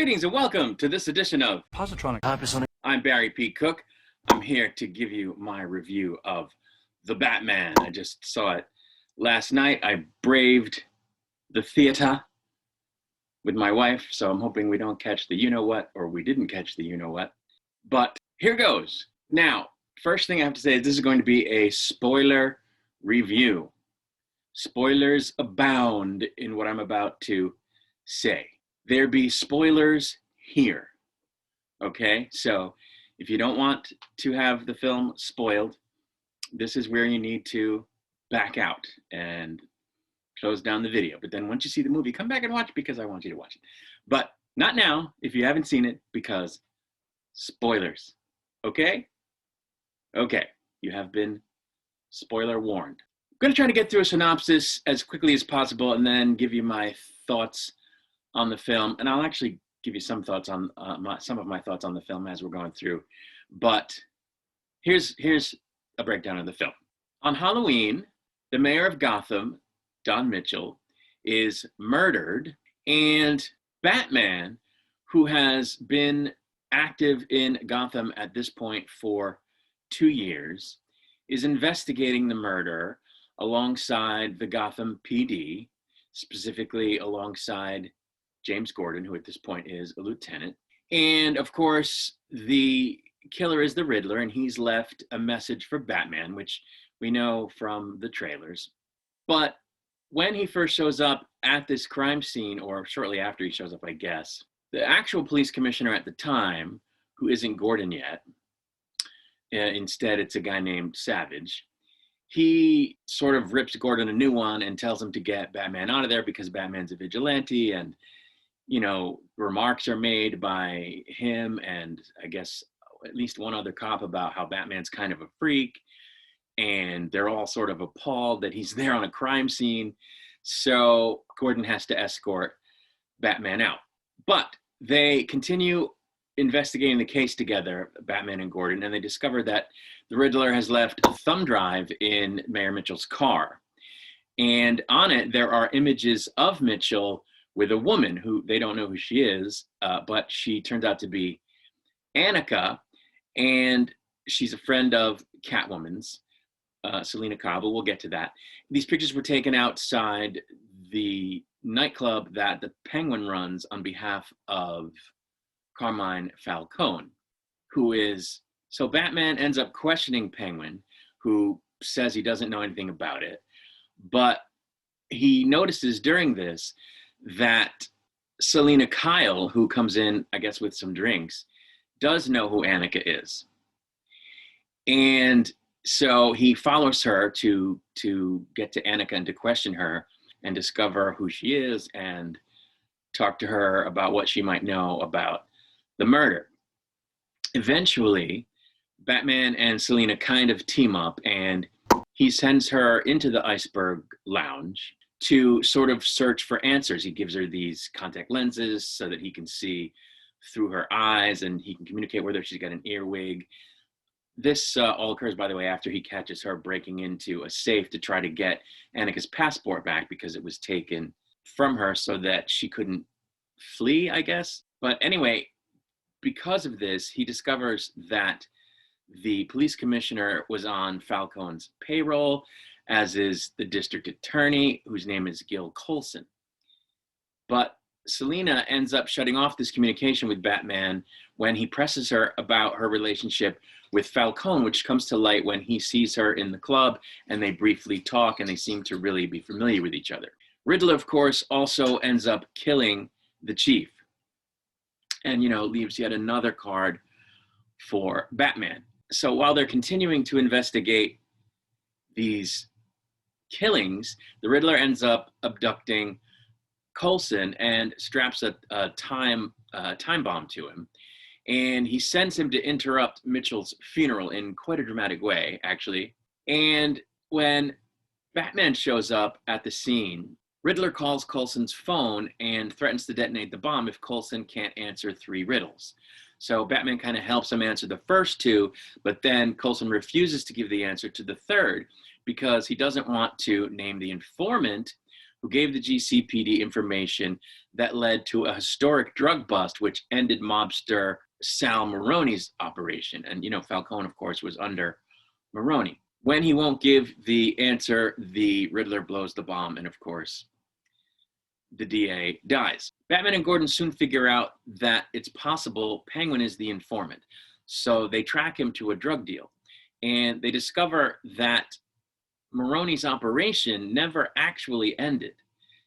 Greetings and welcome to this edition of Positronic. I'm Barry P. Cook. I'm here to give you my review of The Batman. I just saw it last night. I braved the theater with my wife, so I'm hoping we don't catch the you-know-what, or we didn't catch the you-know-what. But here goes. Now, first thing I have to say is this is going to be a spoiler review. Spoilers abound in what I'm about to say. There be spoilers here, okay? So if you don't want to have the film spoiled, this is where you need to back out and close down the video. But then once you see the movie, come back and watch because I want you to watch it. But not now if you haven't seen it because spoilers, okay? Okay, you have been spoiler warned. I'm gonna try to get through a synopsis as quickly as possible and then give you my thoughts on the film, and I'll actually give you some thoughts on some of my thoughts on the film as we're going through. But here's a breakdown of the film. On Halloween, the mayor of Gotham, Don Mitchell, is murdered, and Batman, who has been active in Gotham at this point for 2 years, is investigating the murder alongside the Gotham PD, specifically alongside James Gordon, who at this point is a lieutenant. And of course, the killer is the Riddler, and he's left a message for Batman, which we know from the trailers. But when he first shows up at this crime scene, or shortly after he shows up, I guess, the actual police commissioner at the time, who isn't Gordon yet, instead it's a guy named Savage, he sort of rips Gordon a new one and tells him to get Batman out of there because Batman's a vigilante, and you know, remarks are made by him and I guess at least one other cop about how Batman's kind of a freak, and they're all sort of appalled that he's there on a crime scene. So Gordon has to escort Batman out. But they continue investigating the case together, Batman and Gordon, and they discover that the Riddler has left a thumb drive in Mayor Mitchell's car. And on it, there are images of Mitchell with a woman who they don't know who she is, but she turns out to be Annika, and she's a friend of Catwoman's, Selena Kyle. We'll get to that. These pictures were taken outside the nightclub that the Penguin runs on behalf of Carmine Falcone, who is, so Batman ends up questioning Penguin, who says he doesn't know anything about it, but he notices during this that Selena Kyle, who comes in, I guess, with some drinks, does know who Annika is. And so he follows her to get to Annika and to question her and discover who she is and talk to her about what she might know about the murder. Eventually, Batman and Selena kind of team up, and he sends her into the Iceberg Lounge to sort of search for answers. He gives her these contact lenses so that he can see through her eyes and he can communicate with her. She's got an earwig. This all occurs, by the way, after he catches her breaking into a safe to try to get Annika's passport back because it was taken from her so that she couldn't flee, I guess. But anyway, because of this, he discovers that the police commissioner was on Falcone's payroll, as is the district attorney, whose name is Gil Colson. But Selena ends up shutting off this communication with Batman when he presses her about her relationship with Falcone, which comes to light when he sees her in the club and they briefly talk and they seem to really be familiar with each other. Riddler, of course, also ends up killing the chief and, you know, leaves yet another card for Batman. So while they're continuing to investigate these killings, the Riddler ends up abducting Coulson and straps a time bomb to him. And he sends him to interrupt Mitchell's funeral in quite a dramatic way, actually. And when Batman shows up at the scene, Riddler calls Coulson's phone and threatens to detonate the bomb if Coulson can't answer 3 riddles. So Batman kind of helps him answer the first 2, but then Coulson refuses to give the answer to the third because he doesn't want to name the informant who gave the GCPD information that led to a historic drug bust, which ended mobster Sal Maroni's operation. And, you know, Falcone, of course, was under Maroni. When he won't give the answer, the Riddler blows the bomb, and of course, the DA dies. Batman and Gordon soon figure out that it's possible Penguin is the informant. So they track him to a drug deal, and they discover that Maroni's operation never actually ended.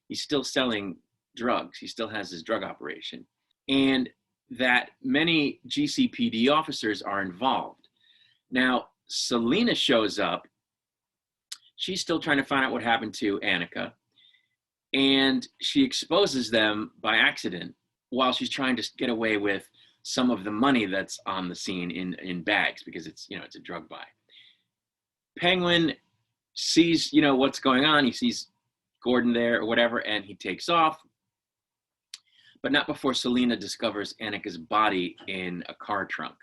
He's still selling drugs. He still has his drug operation. And that many GCPD officers are involved. Now, Selina shows up. She's still trying to find out what happened to Annika. And she exposes them by accident while she's trying to get away with some of the money that's on the scene in bags, because it's, you know, it's a drug buy. Penguin sees, you know, what's going on. He sees Gordon there or whatever, and he takes off, but not before Selina discovers Annika's body in a car trunk,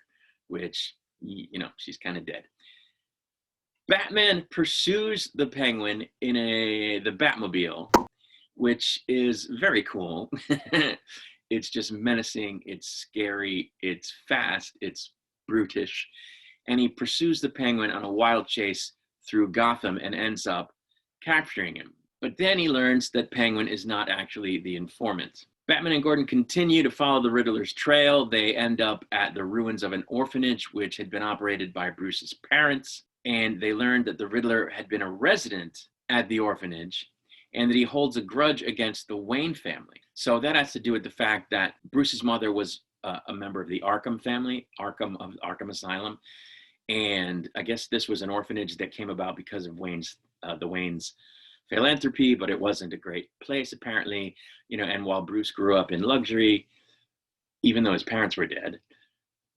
which, you know, she's kind of dead. Batman pursues the Penguin in the Batmobile, which is very cool. It's just menacing, it's scary, it's fast, it's brutish. And he pursues the Penguin on a wild chase through Gotham and ends up capturing him. But then he learns that Penguin is not actually the informant. Batman and Gordon continue to follow the Riddler's trail. They end up at the ruins of an orphanage, which had been operated by Bruce's parents. And they learned that the Riddler had been a resident at the orphanage and that he holds a grudge against the Wayne family. So that has to do with the fact that Bruce's mother was a member of the Arkham family, Arkham Asylum. And I guess this was an orphanage that came about because of the Wayne's philanthropy, but it wasn't a great place apparently, you know. And while Bruce grew up in luxury, even though his parents were dead,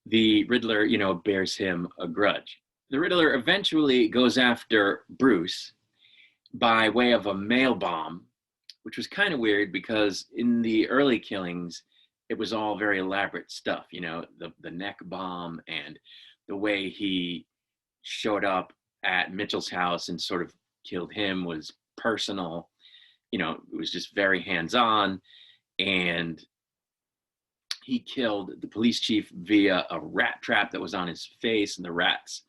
the Riddler, you know, bears him a grudge. The Riddler eventually goes after Bruce by way of a mail bomb, which was kind of weird because in the early killings, it was all very elaborate stuff, you know, the neck bomb and the way he showed up at Mitchell's house and sort of killed him was personal. You know, it was just very hands-on. And he killed the police chief via a rat trap that was on his face, and the rats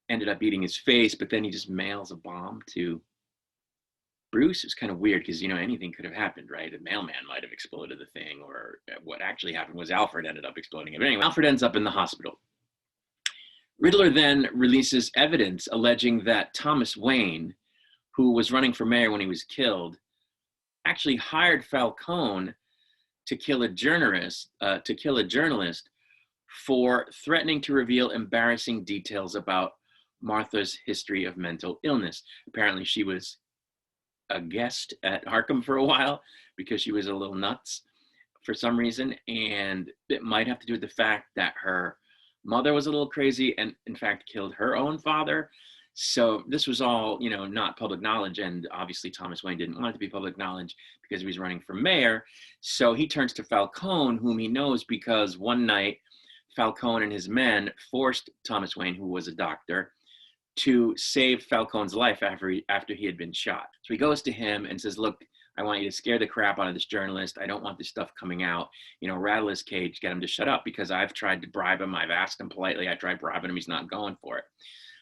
ended up eating his face, but then he just mails a bomb to Bruce. It's kind of weird because, you know, anything could have happened, right? A mailman might have exploded the thing, or what actually happened was Alfred ended up exploding it. But anyway, Alfred ends up in the hospital. Riddler then releases evidence alleging that Thomas Wayne, who was running for mayor when he was killed, actually hired Falcone to kill a journalist for threatening to reveal embarrassing details about Martha's history of mental illness. Apparently she was a guest at Arkham for a while because she was a little nuts for some reason, and it might have to do with the fact that her mother was a little crazy and in fact killed her own father. So this was all, you know, not public knowledge, and obviously Thomas Wayne didn't want it to be public knowledge because he was running for mayor. So he turns to Falcone, whom he knows because one night Falcone and his men forced Thomas Wayne, who was a doctor, to save Falcone's life after he had been shot. So he goes to him and says, look, I want you to scare the crap out of this journalist. I don't want this stuff coming out. You know, rattle his cage, get him to shut up, because I've tried to bribe him. I've asked him politely. I tried bribing him. He's not going for it.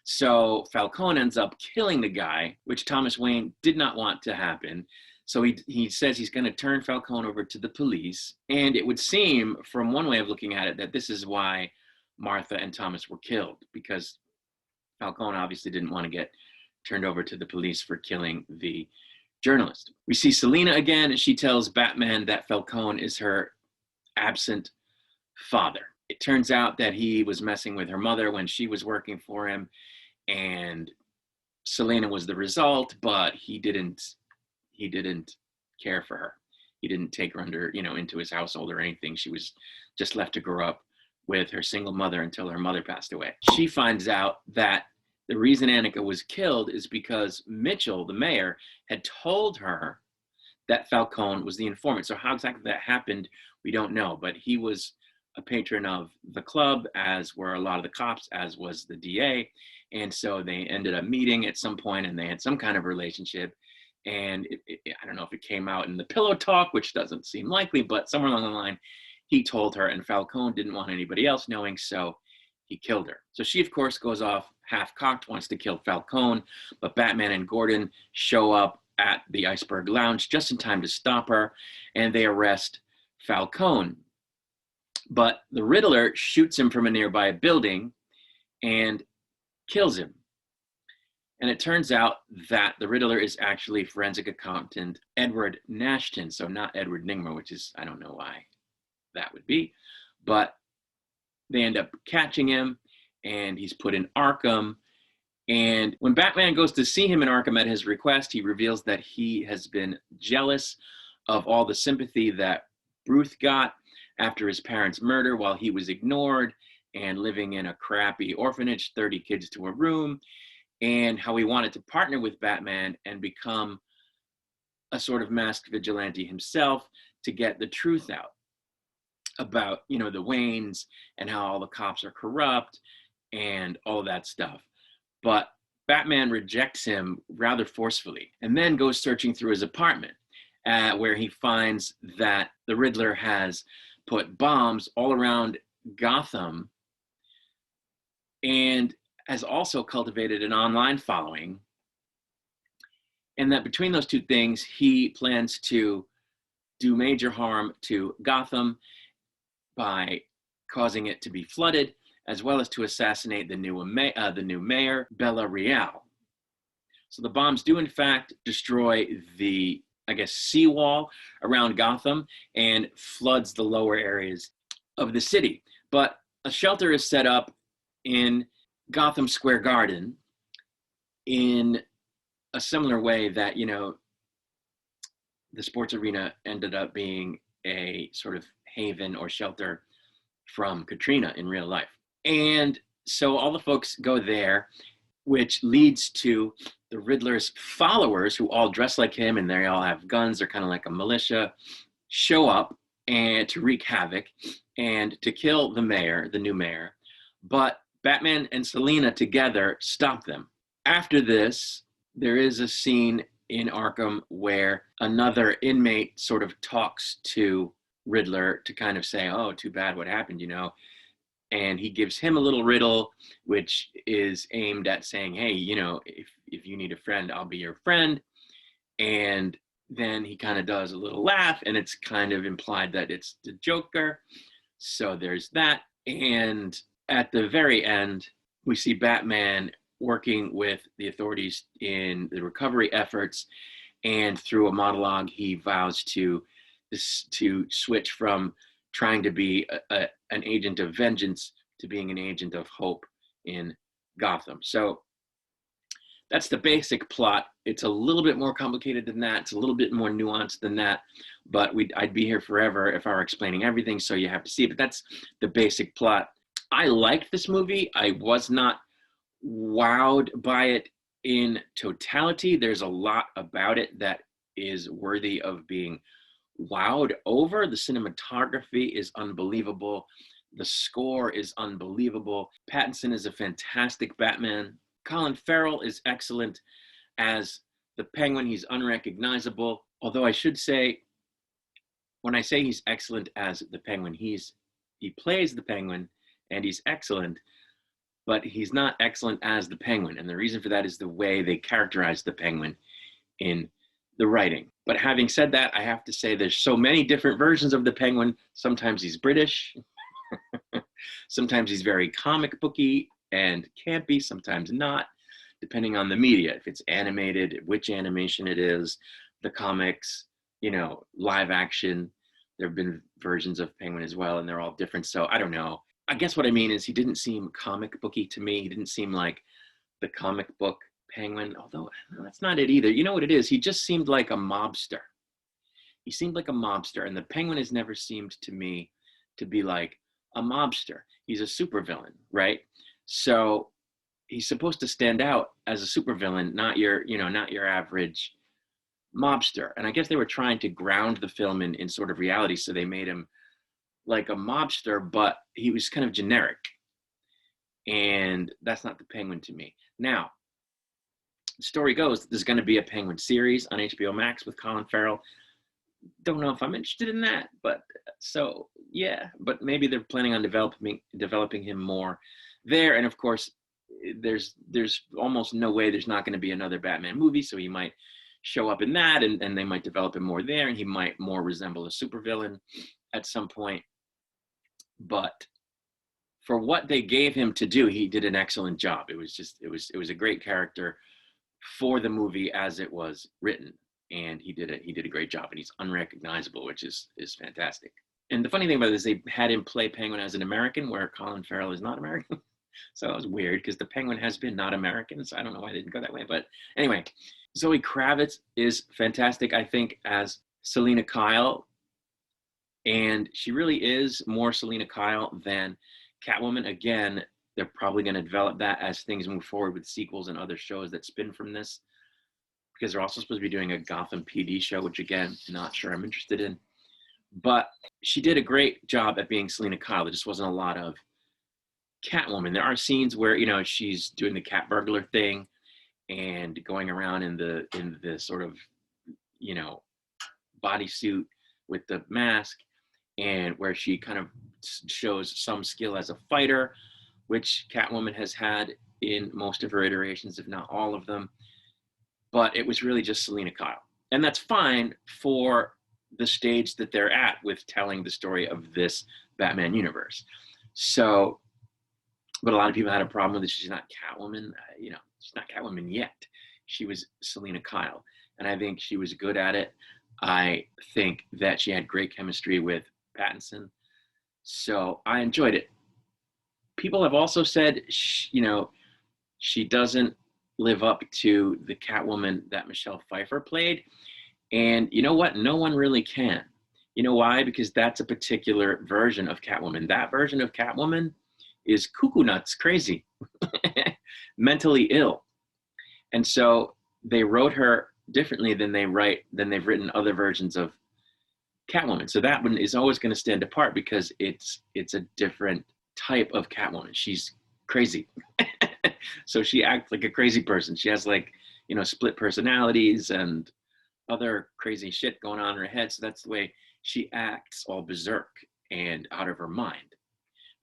So Falcone ends up killing the guy, which Thomas Wayne did not want to happen. So he says he's going to turn Falcone over to the police. And it would seem, from one way of looking at it, that this is why Martha and Thomas were killed, because Falcone obviously didn't want to get turned over to the police for killing the journalist. We see Selina again, and she tells Batman that Falcone is her absent father. It turns out that he was messing with her mother when she was working for him, and Selina was the result, but he didn't care for her. He didn't take her under, you know, into his household or anything. She was just left to grow up with her single mother until her mother passed away. She finds out that the reason Annika was killed is because Mitchell, the mayor, had told her that Falcone was the informant. So how exactly that happened, we don't know, but he was a patron of the club, as were a lot of the cops, as was the DA. And so they ended up meeting at some point, and they had some kind of relationship. And I don't know if it came out in the pillow talk, which doesn't seem likely, but somewhere along the line, he told her, and Falcone didn't want anybody else knowing, so he killed her. So she, of course, goes off half-cocked, wants to kill Falcone, but Batman and Gordon show up at the Iceberg Lounge just in time to stop her, and they arrest Falcone. But the Riddler shoots him from a nearby building and kills him. And it turns out that the Riddler is actually forensic accountant Edward Nashton, so not Edward Nygma, which is, I don't know why that would be, but they end up catching him, and he's put in Arkham. And when Batman goes to see him in Arkham at his request, he reveals that he has been jealous of all the sympathy that Ruth got after his parents' murder while he was ignored and living in a crappy orphanage, 30 kids to a room, and how he wanted to partner with Batman and become a sort of masked vigilante himself to get the truth out about, the Waynes and how all the cops are corrupt and all of that stuff. But Batman rejects him rather forcefully and then goes searching through his apartment where he finds that the Riddler has put bombs all around Gotham and has also cultivated an online following. And that between those two things, he plans to do major harm to Gotham by causing it to be flooded, as well as to assassinate the new mayor, Bella Real. So the bombs do, in fact, destroy the, seawall around Gotham and floods the lower areas of the city. But a shelter is set up in Gotham Square Garden in a similar way that, the sports arena ended up being a sort of haven or shelter from Katrina in real life. And so all the folks go there, which leads to the Riddler's followers, who all dress like him and they all have guns, they're kind of like a militia, show up and to wreak havoc and to kill the new mayor. But Batman and Selina together stop them. After this, there is a scene in Arkham where another inmate sort of talks to Riddler to kind of say, oh, too bad what happened, and he gives him a little riddle, which is aimed at saying, hey, if you need a friend, I'll be your friend. And then he kind of does a little laugh, and it's kind of implied that it's the Joker. So there's that. And at the very end, we see Batman working with the authorities in the recovery efforts. And through a monologue, he vows to switch from trying to be an agent of vengeance to being an agent of hope in Gotham. So that's the basic plot. It's a little bit more complicated than that. It's a little bit more nuanced than that, but I'd be here forever if I were explaining everything, so you have to see it. But that's the basic plot. I liked this movie. I was not wowed by it in totality. There's a lot about it that is worthy of being wowed over. The cinematography is unbelievable. The score is unbelievable. Pattinson is a fantastic Batman. Colin Farrell is excellent as the Penguin. He's unrecognizable. Although I should say, when I say he's excellent as the Penguin, he plays the Penguin and he's excellent, but he's not excellent as the Penguin. And the reason for that is the way they characterize the Penguin in the writing. But having said that, I have to say there's so many different versions of the Penguin. Sometimes he's British. Sometimes he's very comic booky and campy, sometimes not, depending on the media. If it's animated, which animation it is, the comics, live action. There have been versions of Penguin as well, and they're all different. So I don't know. I guess what I mean is he didn't seem comic booky to me. He didn't seem like the comic book Penguin, although that's not it either. You know what it is? He just seemed like a mobster. He seemed like a mobster, and the Penguin has never seemed to me to be like a mobster. He's a supervillain, right? So he's supposed to stand out as a supervillain, not your average mobster. And I guess they were trying to ground the film in sort of reality, so they made him like a mobster, but he was kind of generic. And that's not the Penguin to me. Now, The story goes that there's going to be a Penguin series on HBO Max with Colin Farrell. Don't know if I'm interested in that, but so yeah, but maybe they're planning on developing him more there. And of course, there's almost no way there's not going to be another Batman movie, so he might show up in that, and they might develop him more there, and he might more resemble a supervillain at some point. But for what they gave him to do, he did an excellent job. It was a great character for the movie as it was written, and he did a great job, and he's unrecognizable, which is fantastic. And the funny thing about it is they had him play Penguin as an American, where Colin Farrell is not American. So it was weird because the Penguin has been not American, so I don't know why they didn't go that way. But anyway, Zoe Kravitz is fantastic, I think, as Selina Kyle. And she really is more Selina Kyle than Catwoman. Again, they're probably going to develop that as things move forward with sequels and other shows that spin from this, because they're also supposed to be doing a Gotham PD show, which again, not sure I'm interested in. But she did a great job at being Selina Kyle. There just wasn't a lot of Catwoman. There are scenes where, you know, she's doing the cat burglar thing and going around in the sort of, you know, bodysuit with the mask, and where she kind of shows some skill as a fighter, which Catwoman has had in most of her iterations, if not all of them. But it was really just Selina Kyle. And that's fine for the stage that they're at with telling the story of this Batman universe. So, but a lot of people had a problem with it. She's not Catwoman. You know, she's not Catwoman yet. She was Selina Kyle. And I think she was good at it. I think that she had great chemistry with Pattinson. So I enjoyed it. People have also said, you know, she doesn't live up to the Catwoman that Michelle Pfeiffer played. And you know what? No one really can. You know why? Because that's a particular version of Catwoman. That version of Catwoman is cuckoo nuts, crazy, mentally ill. And so they wrote her differently than they've written other versions of Catwoman. So that one is always going to stand apart because it's a different type of Catwoman. She's crazy. So she acts like a crazy person. She has, like, you know, split personalities and other crazy shit going on in her head. So that's the way she acts, all berserk and out of her mind,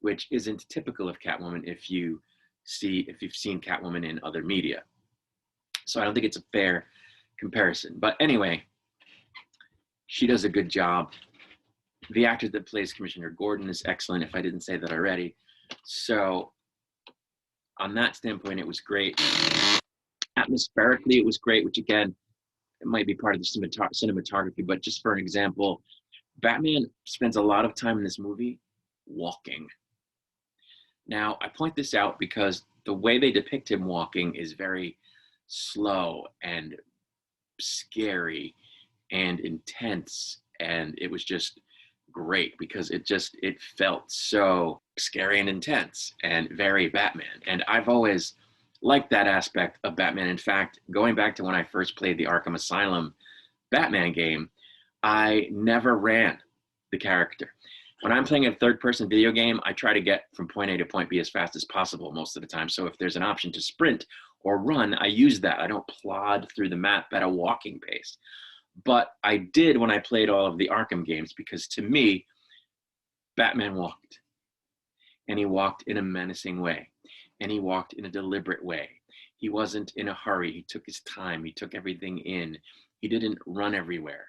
which isn't typical of Catwoman if you've seen Catwoman in other media. So I don't think it's a fair comparison. But anyway, she does a good job. The actor that plays Commissioner Gordon is excellent, if I didn't say that already. So on that standpoint, it was great. Atmospherically, it was great, which again, it might be part of the cinematography, but just for an example, Batman spends a lot of time in this movie walking. Now, I point this out because the way they depict him walking is very slow and scary and intense, and it was just great because it felt so scary and intense and very Batman. And I've always liked that aspect of Batman. In fact, going back to when I first played the Arkham Asylum Batman game, I never ran the character. When I'm playing a third-person video game, I try to get from point A to point B as fast as possible most of the time. So if there's an option to sprint or run, I use that. I don't plod through the map at a walking pace. But I did when I played all of the Arkham games, because to me, Batman walked. And he walked in a menacing way. And he walked in a deliberate way. He wasn't in a hurry. He took his time. He took everything in. He didn't run everywhere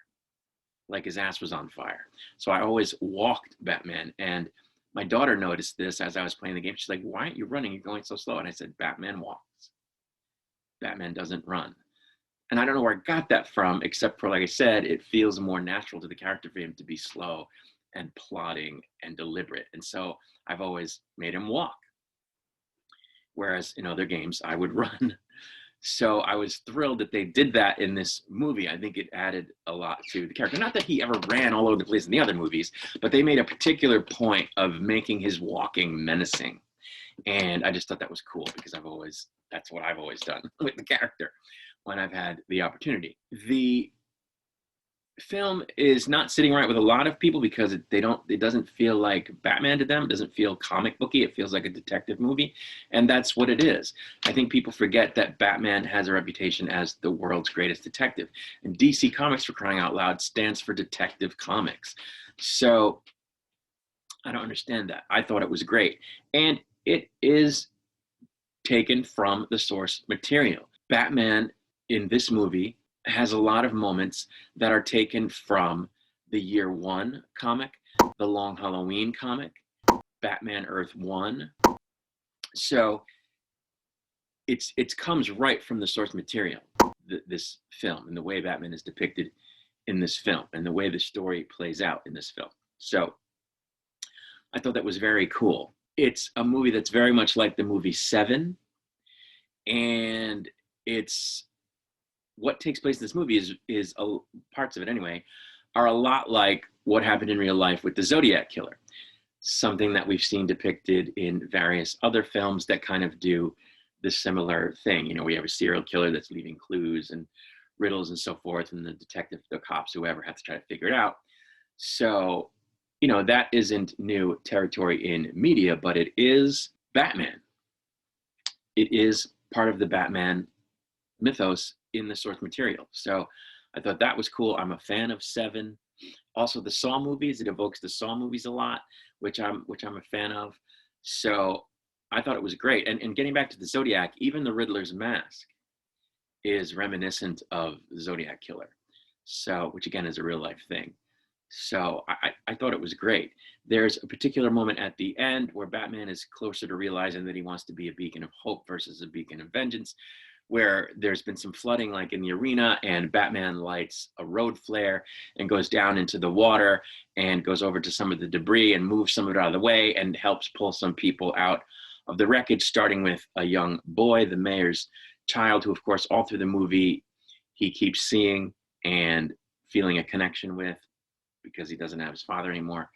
like his ass was on fire. So I always walked Batman. And my daughter noticed this as I was playing the game. She's like, "Why aren't you running? You're going so slow." And I said, "Batman walks. Batman doesn't run." And I don't know where I got that from, except for, like I said, it feels more natural to the character for him to be slow and plodding and deliberate. And so I've always made him walk. Whereas in other games, I would run. So I was thrilled that they did that in this movie. I think it added a lot to the character. Not that he ever ran all over the place in the other movies, but they made a particular point of making his walking menacing. And I just thought that was cool because that's what I've always done with the character when I've had the opportunity. The film is not sitting right with a lot of people because it doesn't feel like Batman to them. It doesn't feel comic booky. It feels like a detective movie, and that's what it is. I think people forget that Batman has a reputation as the world's greatest detective, and DC Comics, for crying out loud, stands for Detective Comics. So I don't understand that. I thought it was great, and it is taken from the source material. Batman in this movie has a lot of moments that are taken from the Year One comic, the Long Halloween comic, Batman Earth One. So it comes right from the source material, this film, and the way Batman is depicted in this film, and the way the story plays out in this film. So I thought that was very cool. It's a movie that's very much like the movie Seven, and it's what takes place in this movie is parts of it anyway are a lot like what happened in real life with the Zodiac Killer, something that we've seen depicted in various other films that kind of do this similar thing. You know, we have a serial killer that's leaving clues and riddles and so forth, and the detective, the cops, whoever, have to try to figure it out. So, you know, that isn't new territory in media, but it is Batman. It is part of the Batman mythos in the source material. So I thought that was cool. I'm a fan of Seven. Also, the Saw movies, it evokes the Saw movies a lot, which I'm a fan of. So I thought it was great. And getting back to the Zodiac, even the Riddler's mask is reminiscent of the Zodiac Killer. So, which again is a real life thing. So I thought it was great. There's a particular moment at the end where Batman is closer to realizing that he wants to be a beacon of hope versus a beacon of vengeance, where there's been some flooding like in the arena, and Batman lights a road flare and goes down into the water and goes over to some of the debris and moves some of it out of the way and helps pull some people out of the wreckage, starting with a young boy, the mayor's child, who of course all through the movie he keeps seeing and feeling a connection with because he doesn't have his father anymore.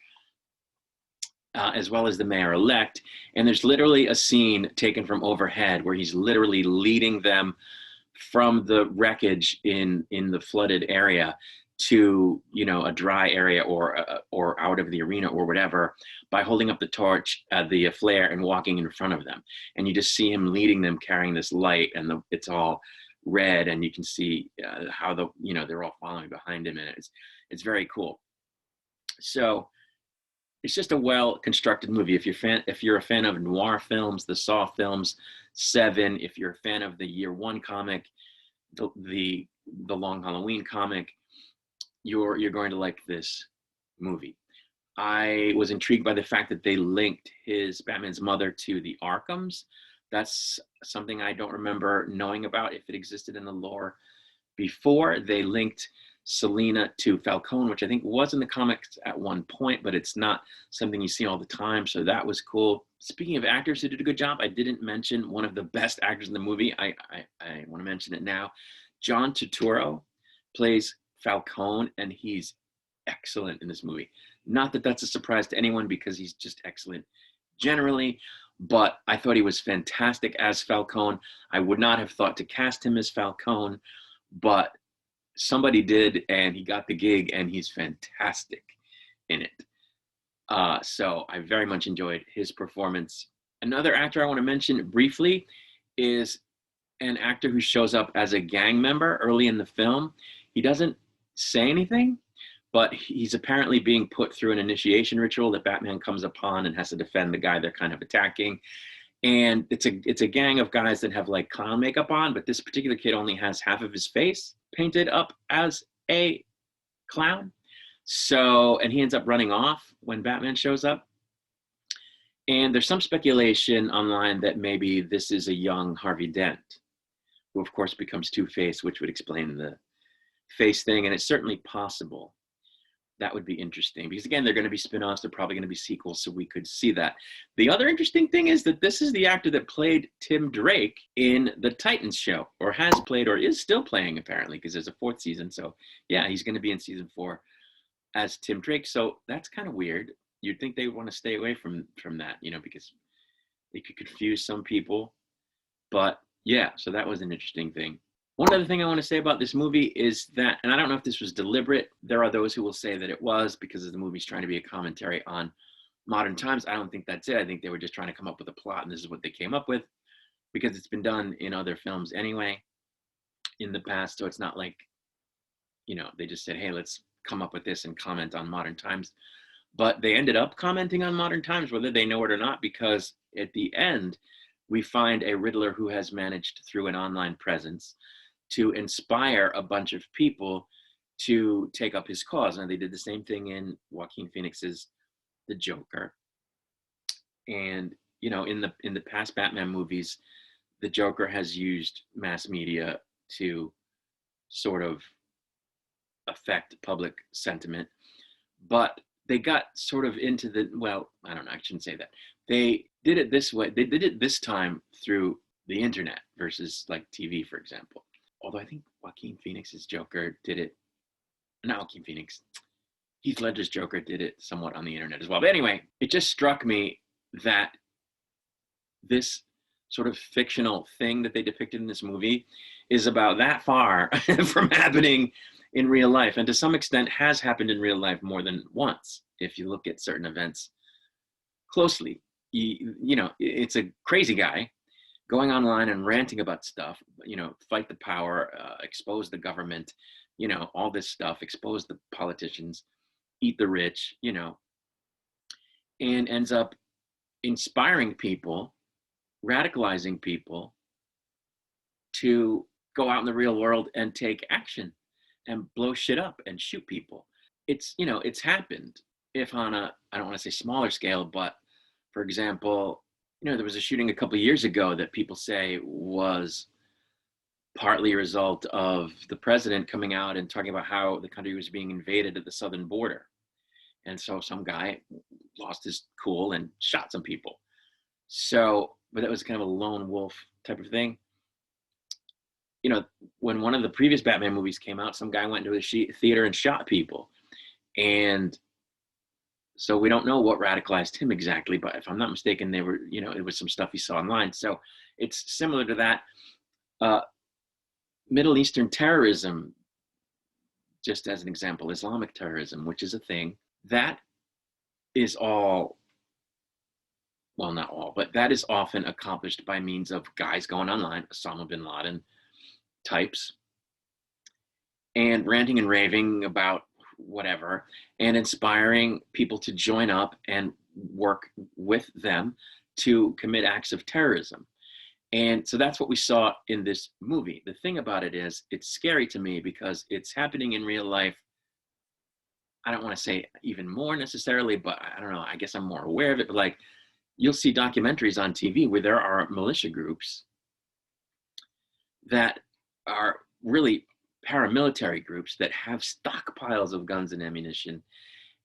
As well as the mayor-elect. And there's literally a scene taken from overhead where he's literally leading them from the wreckage in the flooded area to, you know, a dry area or out of the arena or whatever, by holding up the torch, the flare, and walking in front of them. And you just see him leading them, carrying this light, and it's all red, and you can see how they're all following behind him, and it's very cool. So it's just a well-constructed movie. If you're a fan of noir films, the Saw films, Seven, if you're a fan of the Year One comic, the Long Halloween comic, you're going to like this movie. I was intrigued by the fact that they linked Batman's mother to the Arkhams. That's something I don't remember knowing about, if it existed in the lore before. They linked Selina to Falcone, which I think was in the comics at one point, but it's not something you see all the time. So that was cool. Speaking of actors who did a good job, I didn't mention one of the best actors in the movie. I want to mention it now. John Turturro plays Falcone, and he's excellent in this movie. Not that that's a surprise to anyone, because he's just excellent generally, but I thought he was fantastic as Falcone. I would not have thought to cast him as Falcone, but somebody did, and he got the gig, and he's fantastic in it. So I very much enjoyed his performance. Another actor I want to mention briefly is an actor who shows up as a gang member early in the film. He doesn't say anything, but he's apparently being put through an initiation ritual that Batman comes upon and has to defend the guy they're kind of attacking. And it's a gang of guys that have like clown makeup on, but this particular kid only has half of his face painted up as a clown. So, and he ends up running off when Batman shows up. And there's some speculation online that maybe this is a young Harvey Dent, who of course becomes Two-Face, which would explain the face thing. And it's certainly possible. That would be interesting, because again, they're going to be spin-offs. They're probably going to be sequels, so we could see that. The other interesting thing is that this is the actor that played Tim Drake in the Titans show, or has played, or is still playing apparently, because there's a fourth season. So yeah, he's going to be in season 4 as Tim Drake. So that's kind of weird. You'd think they would want to stay away from that, you know, because they could confuse some people. But yeah, so that was an interesting thing. One other thing I want to say about this movie is that, and I don't know if this was deliberate, there are those who will say that it was because the movie's trying to be a commentary on modern times. I don't think that's it. I think they were just trying to come up with a plot, and this is what they came up with because it's been done in other films anyway in the past. So it's not like, they just said, hey, let's come up with this and comment on modern times. But they ended up commenting on modern times, whether they know it or not, because at the end, we find a Riddler who has managed through an online presence to inspire a bunch of people to take up his cause. And they did the same thing in Joaquin Phoenix's The Joker. And, in the past Batman movies, the Joker has used mass media to sort of affect public sentiment. But they got sort of into I don't know, I shouldn't say that. They did it this way. They did it this time through the internet versus like TV, for example. Although I think Joaquin Phoenix's Joker did it, not Joaquin Phoenix, Heath Ledger's Joker did it somewhat on the internet as well. But anyway, it just struck me that this sort of fictional thing that they depicted in this movie is about that far from happening in real life, and to some extent has happened in real life more than once. If you look at certain events closely, it's a crazy guy going online and ranting about stuff, fight the power, expose the government, all this stuff, expose the politicians, eat the rich, and ends up inspiring people, radicalizing people to go out in the real world and take action and blow shit up and shoot people. It's happened, if on a, I don't want to say smaller scale, but for example, there was a shooting a couple of years ago that people say was partly a result of the president coming out and talking about how the country was being invaded at the southern border. And so some guy lost his cool and shot some people. So, but that was kind of a lone wolf type of thing. When one of the previous Batman movies came out, some guy went into a theater and shot people. And so we don't know what radicalized him exactly, but if I'm not mistaken, they were, it was some stuff he saw online. So it's similar to that. Middle Eastern terrorism, just as an example, Islamic terrorism, which is a thing, that is all, well, not all, but that is often accomplished by means of guys going online, Osama bin Laden types, and ranting and raving about whatever, and inspiring people to join up and work with them to commit acts of terrorism. And so that's what we saw in this movie. The thing about it is, it's scary to me because it's happening in real life. I don't want to say even more necessarily, but I don't know, I guess I'm more aware of it. But like, you'll see documentaries on TV where there are militia groups that are really paramilitary groups that have stockpiles of guns and ammunition,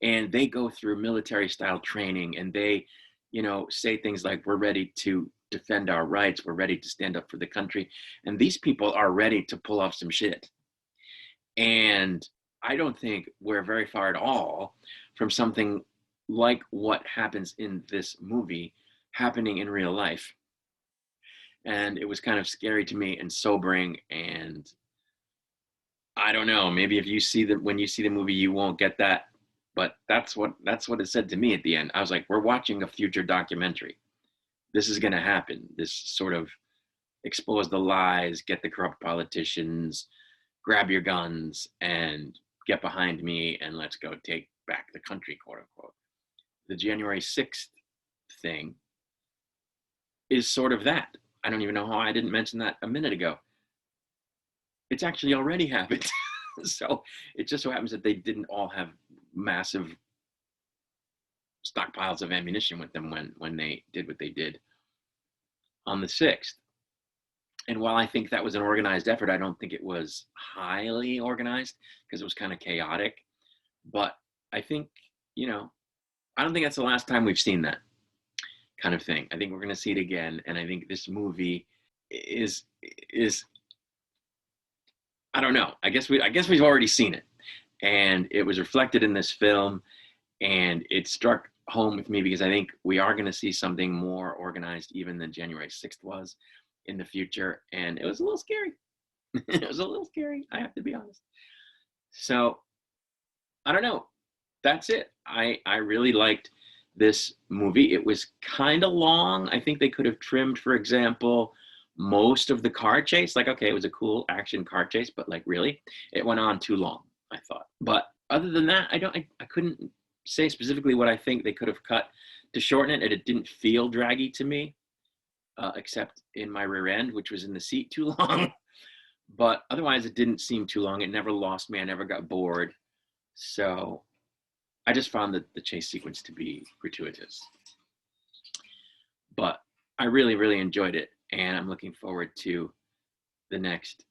and they go through military style training, and they, say things like, we're ready to defend our rights, we're ready to stand up for the country. And these people are ready to pull off some shit. And I don't think we're very far at all from something like what happens in this movie happening in real life. And it was kind of scary to me and sobering. And I don't know, maybe if you see when you see the movie, you won't get that. But that's what it said to me at the end. I was like, we're watching a future documentary. This is going to happen. This sort of expose the lies, get the corrupt politicians, grab your guns, and get behind me, and let's go take back the country, quote unquote. The January 6th thing is sort of that. I don't even know how I didn't mention that a minute ago. It's actually already happened. So it just so happens that they didn't all have massive stockpiles of ammunition with them when they did what they did on the 6th. And while I think that was an organized effort, I don't think it was highly organized because it was kind of chaotic. But I think, I don't think that's the last time we've seen that kind of thing. I think we're going to see it again. And I think this movie is I don't know. I guess we've already seen it, and it was reflected in this film, and it struck home with me because I think we are going to see something more organized even than January 6th was in the future, and it was a little scary. It was a little scary, I have to be honest. So I don't know. That's it. I really liked this movie. It was kind of long. I think they could have trimmed, for example, most of the car chase. Like, okay, it was a cool action car chase, but like, really, it went on too long, I thought. But other than that, I couldn't say specifically what I think they could have cut to shorten it, and it didn't feel draggy to me, except in my rear end, which was in the seat too long. But otherwise, it didn't seem too long. It never lost me. I never got bored. So I just found the chase sequence to be gratuitous. But I really, really enjoyed it. And I'm looking forward to the next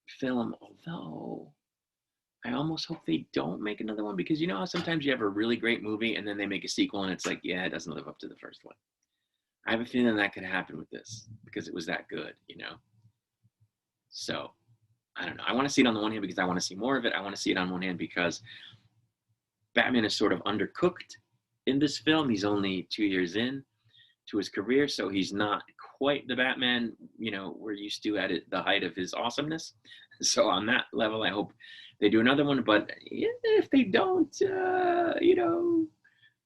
film. Although I almost hope they don't make another one, because you know how sometimes you have a really great movie and then they make a sequel and it's like, yeah, it doesn't live up to the first one. I have a feeling that could happen with this because it was that good, you know? So I don't know. I want to see it on the one hand because I want to see more of it. I want to see it on one hand because Batman is sort of undercooked in this film. He's only 2 years in to his career, so he's not quite the Batman, you know, we're used to at the height of his awesomeness. So on that level, I hope they do another one. But if they don't, you know,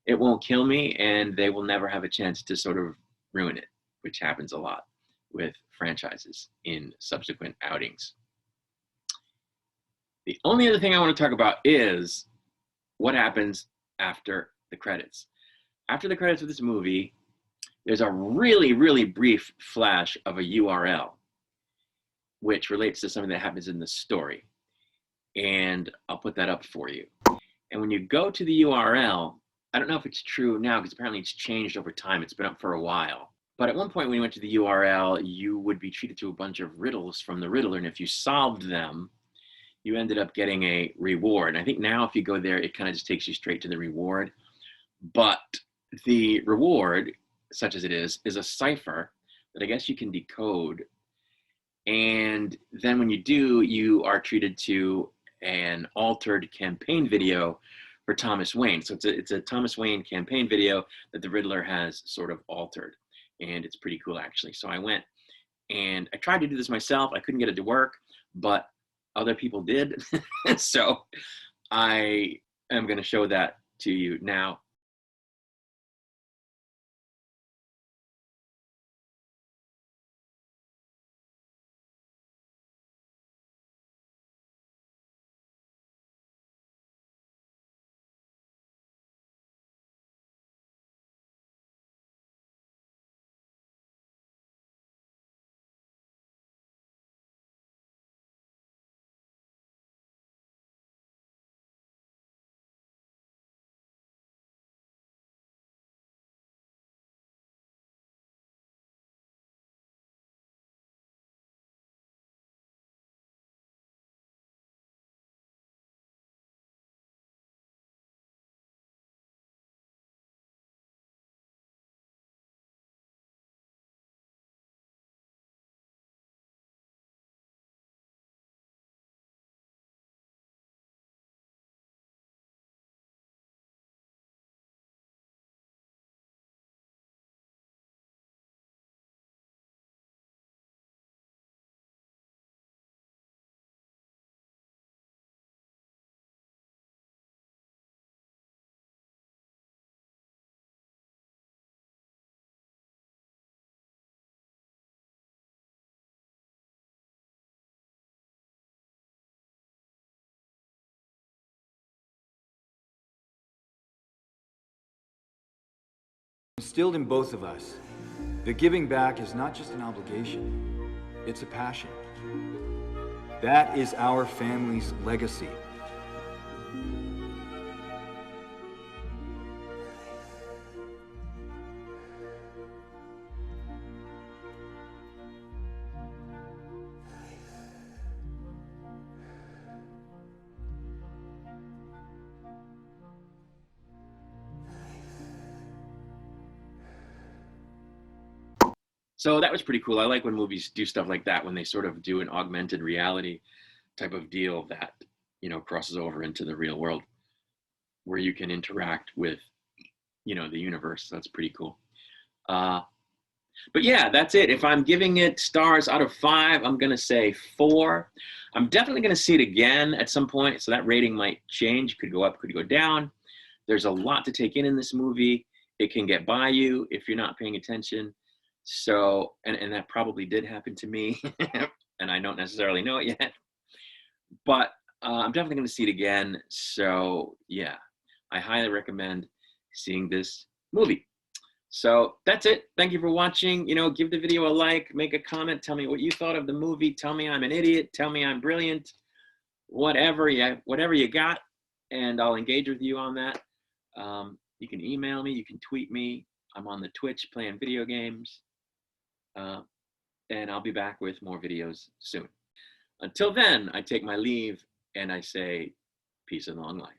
it won't kill me, and they will never have a chance to sort of ruin it, which happens a lot with franchises in subsequent outings. The only other thing I want to talk about is what happens after the credits. After the credits of this movie, there's a really, really brief flash of a URL, which relates to something that happens in the story. And I'll put that up for you. And when you go to the URL, I don't know if it's true now because apparently it's changed over time. It's been up for a while. But at one point when you went to the URL, you would be treated to a bunch of riddles from the Riddler. And if you solved them, you ended up getting a reward. And I think now if you go there, it kind of just takes you straight to the reward. But the reward, such as it is a cipher that I guess you can decode. And then when you do, you are treated to an altered campaign video for Thomas Wayne. So it's a Thomas Wayne campaign video that the Riddler has sort of altered. And it's pretty cool, actually. So I went and I tried to do this myself. I couldn't get it to work, but other people did. So I am going to show that to you now. Instilled in both of us, the giving back is not just an obligation, it's a passion. That is our family's legacy. So that was pretty cool. I like when movies do stuff like that, when they sort of do an augmented reality type of deal that, you know, crosses over into the real world where you can interact with, you know, the universe. That's pretty cool. Uh, But yeah, that's it. If I'm giving it stars out of 5, I'm going to say 4. I'm definitely going to see it again at some point, so that rating might change. Could go up, could go down. There's a lot to take in this movie. It can get by you if you're not paying attention. So, and that probably did happen to me, and I don't necessarily know it yet. But I'm definitely going to see it again. So, yeah, I highly recommend seeing this movie. So that's it. Thank you for watching. You know, give the video a like, make a comment, tell me what you thought of the movie. Tell me I'm an idiot. Tell me I'm brilliant. Whatever you got, and I'll engage with you on that. You can email me. You can tweet me. I'm on the Twitch playing video games. And I'll be back with more videos soon. Until then, I take my leave and I say peace and long life.